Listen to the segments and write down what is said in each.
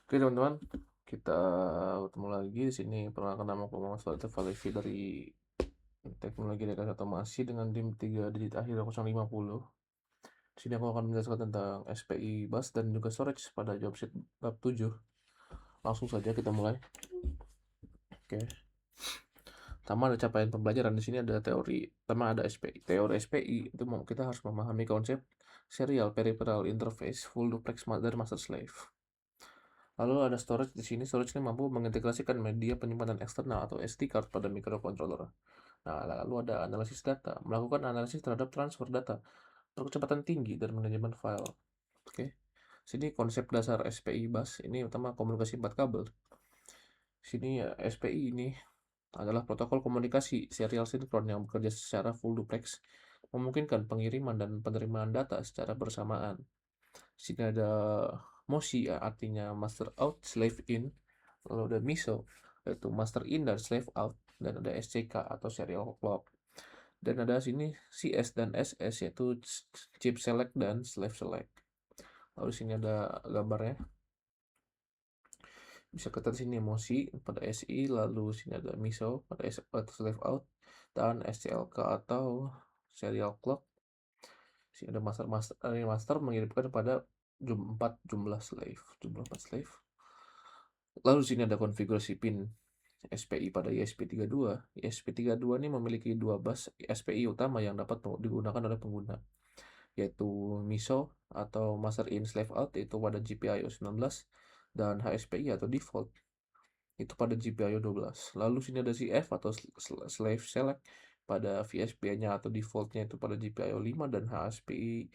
Oke teman-teman, kita ketemu lagi di sini. Perkenalkan, nama aku Muhammad Fathul Falevi dari Teknologi dan Otomasi dengan tim 3 digit akhir 050. Di sini aku akan menjelaskan tentang SPI bus dan juga storage pada job sheet bab 7. Langsung saja kita mulai. Oke. Pertama ada capaian pembelajaran. Di sini ada teori. Pertama ada SPI. Teori SPI itu kita harus memahami konsep serial peripheral interface full duplex dari master slave. Lalu ada storage. Di sini storage ini mampu mengintegrasikan media penyimpanan eksternal atau SD card pada microcontroller. Nah, lalu ada analisis data, melakukan analisis terhadap transfer data berkecepatan tinggi dan manajemen file. Oke. Sini konsep dasar SPI bus ini utama komunikasi 4 kabel. Sini SPI ini adalah protokol komunikasi serial sinkron yang bekerja secara full duplex, memungkinkan pengiriman dan penerimaan data secara bersamaan. Sini ada MOSI, artinya master out, slave in. Lalu ada MISO, yaitu master in dan slave out. Dan ada SCK atau serial clock. Dan ada sini CS dan SS, yaitu chip select dan slave select. Lalu sini ada gambarnya. Bisa kita sini MOSI pada SI, lalu sini ada MISO pada atau slave out, dan SCLK atau serial clock. Sini ada master mengirimkan pada 4 jumlah slave, jumlah 4 slave. Lalu sini ada konfigurasi pin SPI pada ESP32. ESP32 ini memiliki dua bus SPI utama yang dapat digunakan oleh pengguna, yaitu MISO atau Master In Slave Out itu pada GPIO 19 dan HSPI atau default itu pada GPIO 12. Lalu sini ada CF atau Slave Select pada VSPI-nya atau defaultnya itu pada GPIO 5 dan HSPI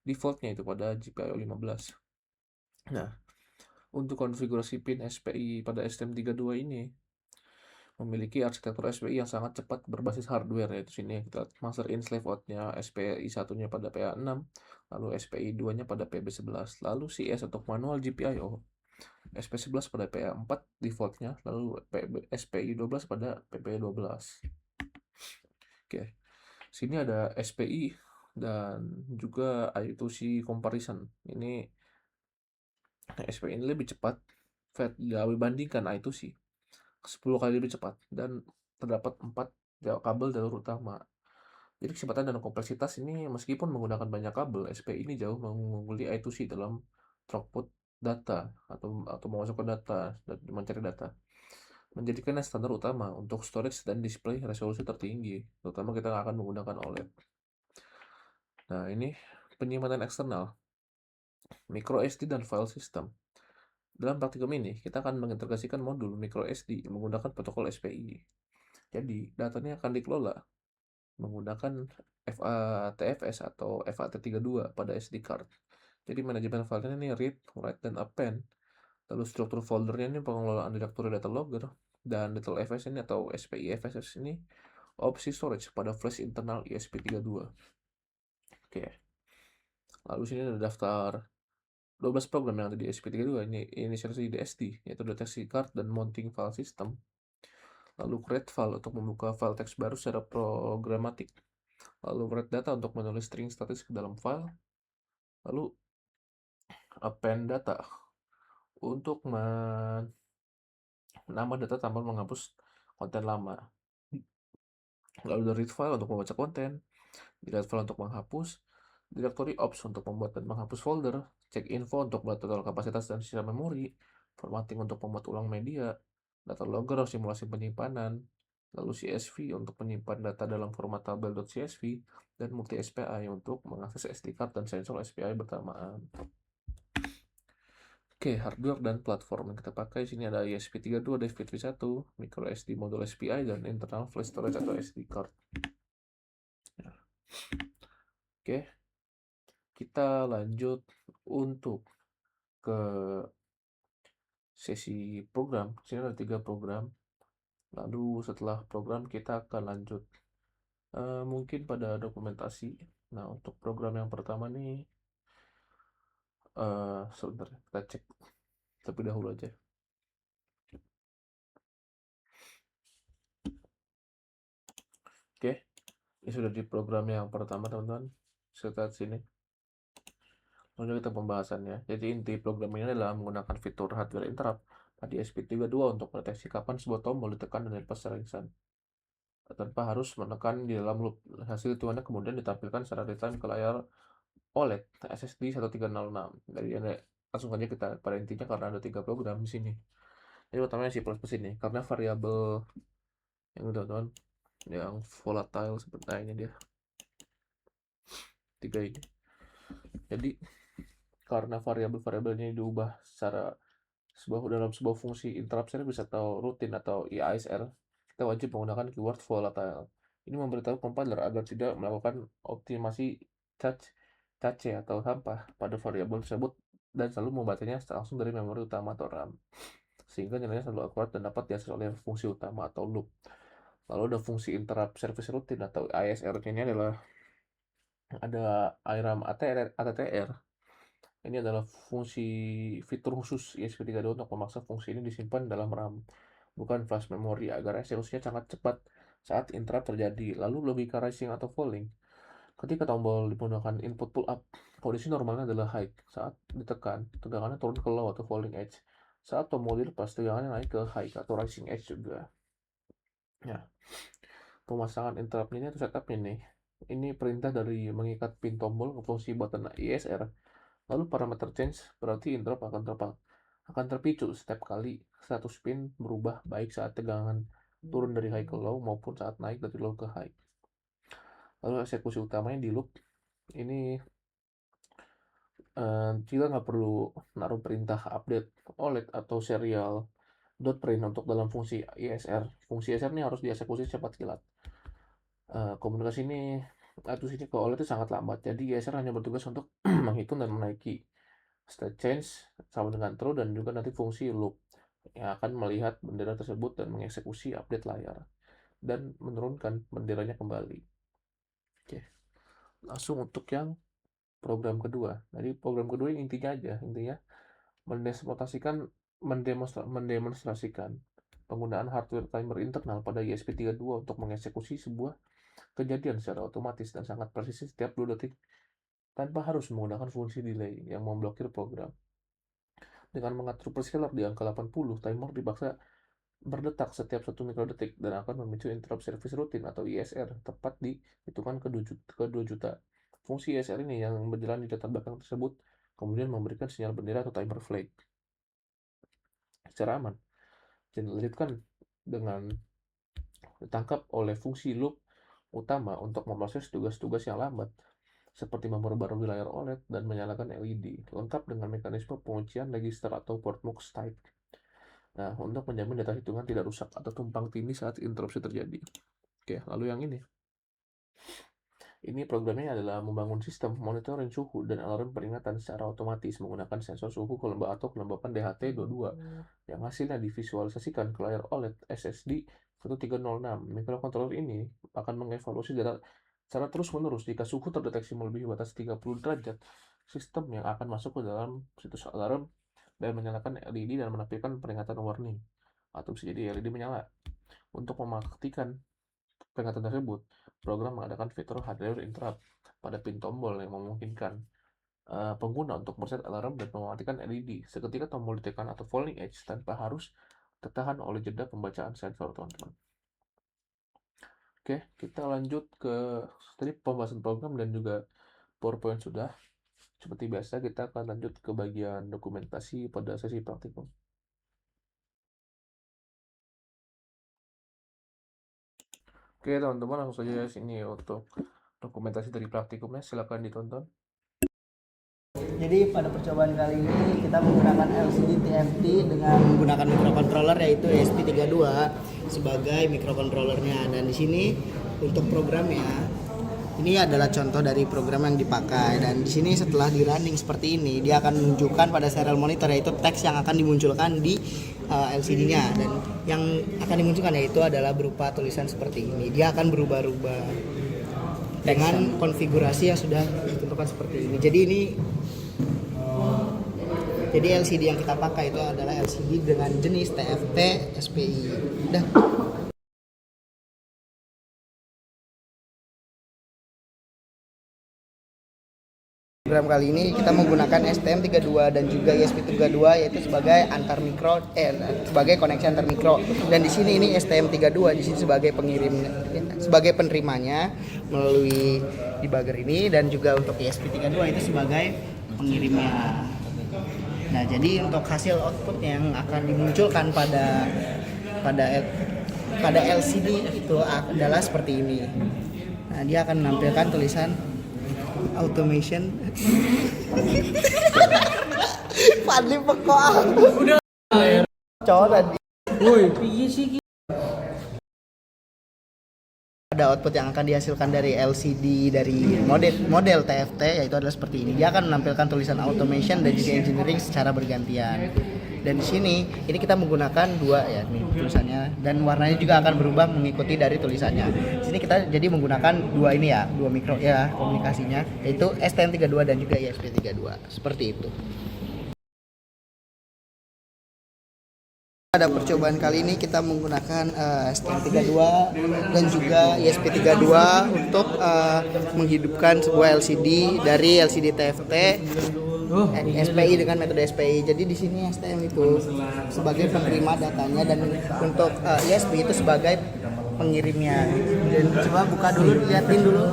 defaultnya itu pada GPIO 15. Nah, untuk konfigurasi pin SPI pada STM32 ini memiliki arsitektur SPI yang sangat cepat berbasis hardware, yaitu sini kita master in slave out-nya SPI 1-nya pada PA6, lalu SPI 2-nya pada PB11, lalu CS untuk manual GPIO SP11 pada PA4 defaultnya, lalu SPI 12 pada PP12. Oke. Sini ada SPI dan juga I2C comparison. Ini SPI ini lebih cepat dibandingkan I2C. 10 kali lebih cepat dan terdapat 4 kabel jalur utama. Jadi kecepatan dan kompleksitas ini meskipun menggunakan banyak kabel, SPI ini jauh mengungguli I2C dalam throughput data atau memasukkan data dan mencari data. Menjadikannya standar utama untuk storage dan display resolusi tertinggi, terutama kita akan menggunakan OLED. Nah, ini penyimpanan eksternal, micro SD dan file system. Dalam praktikum ini, kita akan mengintegrasikan modul micro SD menggunakan protokol SPI. Jadi, datanya akan dikelola menggunakan FATFS atau FAT32 pada SD card. Jadi manajemen filenya ini read, write, dan append. Lalu struktur foldernya ini pengelolaan directory data logger, dan detail FS ini atau SPI FSS ini opsi storage pada flash internal ESP32. Oke. Lalu sini ada daftar 12 program yang ada di ESP32. Ini inisialisasi DSD, yaitu deteksi card dan mounting file system. Lalu create file untuk membuka file teks baru secara programatik. Lalu write data untuk menulis string statis ke dalam file. Lalu append data untuk menambah data tanpa menghapus konten lama. Lalu ada read file untuk membaca konten, delete file untuk menghapus, directory ops untuk membuat dan menghapus folder, check info untuk membuat total kapasitas dan sisa memori, formatting untuk membuat ulang media, data logger simulasi penyimpanan, lalu CSV untuk menyimpan data dalam format tabel.csv, dan multi SPI untuk mengakses SD card dan sensor SPI bersamaan. Oke, hardware dan platform yang kita pakai sini ada ESP32, DVT1, micro SD modul SPI, dan internal flash storage atau SD card. Ya. Oke, kita lanjut untuk ke sesi program. Sini ada 3 program. Lalu setelah program kita akan lanjut mungkin pada dokumentasi. Nah, untuk program yang pertama nih sebentar kita cek terlebih dahulu aja. Oke, ini sudah di program yang pertama teman-teman. Saya lihat sini. Lanjut kita pembahasannya. Jadi inti program ini adalah menggunakan fitur hardware interrupt pada ESP32 untuk mendeteksi kapan sebuah tombol ditekan dan dilepas secara instan, tanpa harus menekan di dalam loop. Hasil hitungannya kemudian ditampilkan secara real-time ke layar OLED SSD 1306. Dari ini langsung aja kita pada intinya, karena ada 3 program di sini. Jadi utamanya C++ ini, karena variabel yang udah teman yang volatile seperti dia 3 ini. Jadi karena variabel-variabelnya diubah secara dalam sebuah fungsi interrupt service atau rutin atau IASR, kita wajib menggunakan keyword volatile. Ini memberitahu compiler agar tidak melakukan optimasi cache atau sampah pada variabel tersebut dan selalu membacanya langsung dari memori utama atau RAM, sehingga nilainya selalu akurat dan dapat diakses oleh fungsi utama atau loop. Lalu ada fungsi interrupt service routine atau ISR, ini adalah ada IRAM ATTR. Ini adalah fitur khusus ESP32 untuk memaksa fungsi ini disimpan dalam RAM, bukan flash memory, agar eksekusinya sangat cepat saat interrupt terjadi. Lalu logika rising atau falling. Ketika tombol menggunakan input pull up, posisi normalnya adalah high saat ditekan, tegangannya turun ke low atau falling edge. Saat tombol dilepas, tegangannya naik ke high atau rising edge juga. Ya, pemasangan interrupt ini atau setup ini perintah dari mengikat pin tombol ke fungsi button ISR. Lalu parameter change berarti interrupt akan terpicu setiap kali status pin berubah, baik saat tegangan turun dari high ke low maupun saat naik dari low ke high. Lalu eksekusi utamanya di loop ini, kita nggak perlu naruh perintah update OLED atau serial .print untuk dalam fungsi ISR. Fungsi ISR ini harus dieksekusi cepat kilat. Komunikasi ini atau sini ke OLED itu sangat lambat, jadi ISR hanya bertugas untuk menghitung dan menaiki state change sama dengan true, dan juga nanti fungsi loop yang akan melihat bendera tersebut dan mengeksekusi update layar dan menurunkan benderanya kembali. Oke, langsung untuk yang program kedua. Jadi program kedua intinya mendemonstrasikan penggunaan hardware timer internal pada ESP32 untuk mengeksekusi sebuah kejadian secara otomatis dan sangat presisi setiap 2 detik tanpa harus menggunakan fungsi delay yang memblokir program. Dengan mengatur prescaler di angka 80, timer dipaksa berdetak setiap 1 mikrodetik dan akan memicu interrupt service routine atau ISR tepat di hitungan ke 2 juta. Fungsi ISR ini yang berjalan di latar belakang tersebut kemudian memberikan sinyal bendera atau timer flag secara aman. Dan dilanjutkan dengan ditangkap oleh fungsi loop utama untuk memproses tugas-tugas yang lambat, seperti memperbarui layar OLED dan menyalakan LED, lengkap dengan mekanisme penguncian register atau port mux type. Nah, untuk menjamin data hitungan tidak rusak atau tumpang tindih saat interupsi terjadi. Oke, lalu yang ini. Ini programnya adalah membangun sistem monitoring suhu dan alarm peringatan secara otomatis menggunakan sensor suhu atau kelembapan DHT22 yang hasilnya divisualisasikan ke layar OLED SSD 1306. Microcontroller ini akan mengevaluasi data secara terus-menerus. Jika suhu terdeteksi melebihi batas 30 derajat, sistem yang akan masuk ke dalam situs alarm dan menyalakan LED dan menampilkan peringatan warning, atau bisa jadi LED menyala. Untuk mematikan peringatan tersebut, program mengadakan fitur hardware interrupt pada pin tombol yang memungkinkan pengguna untuk mereset alarm dan mematikan LED seketika tombol ditekan atau falling edge tanpa harus tertahan oleh jeda pembacaan sensor, teman-teman. Oke, kita lanjut ke tadi pembahasan program dan juga PowerPoint sudah. Seperti biasa, kita akan lanjut ke bagian dokumentasi pada sesi praktikum. Oke, teman-teman, langsung saja sini untuk dokumentasi dari praktikumnya, silakan ditonton. Jadi pada percobaan kali ini kita menggunakan LCD TFT dengan menggunakan microcontroller yaitu ESP32 sebagai microcontrollernya, dan di sini untuk programnya ini adalah contoh dari program yang dipakai, dan di sini setelah di running seperti ini dia akan menunjukkan pada serial monitor yaitu teks yang akan dimunculkan di LCD-nya, dan yang akan dimunculkan yaitu adalah berupa tulisan seperti ini. Dia akan berubah-ubah dengan konfigurasi yang sudah ditentukan seperti ini. Jadi LCD yang kita pakai itu adalah LCD dengan jenis TFT SPI. Udah. Program kali ini kita menggunakan STM32 dan juga ESP32 yaitu sebagai sebagai koneksi antar mikro. Dan di sini ini STM32 di sini sebagai sebagai penerimanya melalui debugger ini, dan juga untuk ESP32 itu sebagai pengirimnya. Nah, jadi untuk hasil output yang akan dimunculkan pada LCD itu adalah seperti ini. Nah, dia akan menampilkan tulisan automation. Fadli pekok. Udah. Cowok tadi. Woi, piye sih? Ada output yang akan dihasilkan dari LCD dari model TFT, yaitu adalah seperti ini. Dia akan menampilkan tulisan automation dan juga engineering secara bergantian. Dan di sini ini kita menggunakan dua ya nih tulisannya, dan warnanya juga akan berubah mengikuti dari tulisannya. Di sini kita jadi menggunakan dua ini ya, dua mikro ya komunikasinya, yaitu STM32 dan juga ESP32. Seperti itu. Pada percobaan kali ini kita menggunakan STM32 dan juga ESP32 untuk menghidupkan sebuah LCD dari LCD TFT SPI dengan metode SPI. Jadi di sini STM itu sebagai penerima datanya dan untuk ESP itu sebagai pengirimnya. Dan coba buka dulu, liatin dulu.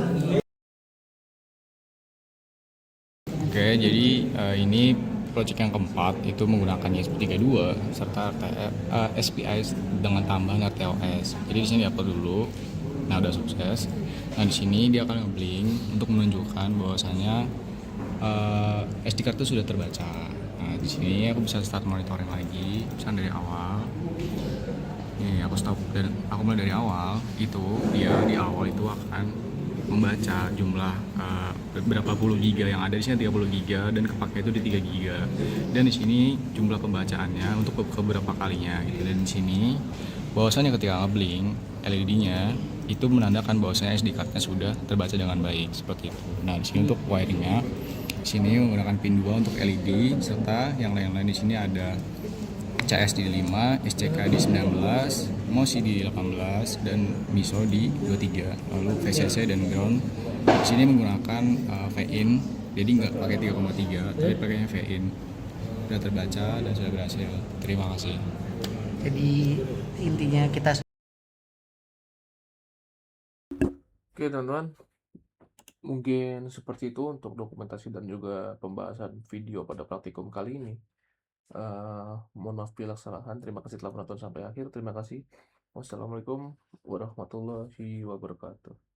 Oke, jadi ini project yang keempat itu menggunakan ESP32 serta SPI dengan tambahan RTOS. Jadi di sini upload dulu. Nah, udah sukses. Nah, di sini dia akan ngeblink untuk menunjukkan bahwasanya SD card itu sudah terbaca. Nah, di sini aku bisa start monitoring lagi, misalnya dari awal. Nih, aku stop dan aku mulai dari awal. Itu dia di awal itu akan membaca jumlah berapa puluh giga yang ada di sini, 30 giga, dan kepake itu di 3 giga. Dan di sini jumlah pembacaannya untuk beberapa kalinya gitu. Dan di sini bahwasanya ketika ngeblink LED-nya itu menandakan bahwasanya SD card-nya sudah terbaca dengan baik seperti itu. Nah, di sini untuk wiringnya, di sini menggunakan pin 2 untuk LED serta yang lain-lain. Di sini ada CS di 5, SCK di 19, MOSI di 18, dan MISO di 23. Lalu VCC dan ground di sini menggunakan VIN, jadi nggak pakai 3,3, tapi pakainya VIN. Sudah terbaca dan sudah berhasil. Terima kasih. Jadi intinya kita Oke teman-teman, mungkin seperti itu untuk dokumentasi dan juga pembahasan video pada praktikum kali ini. Mohon maaf bila kesalahan. Terima kasih telah menonton sampai akhir. Terima kasih. Wassalamualaikum warahmatullahi wabarakatuh.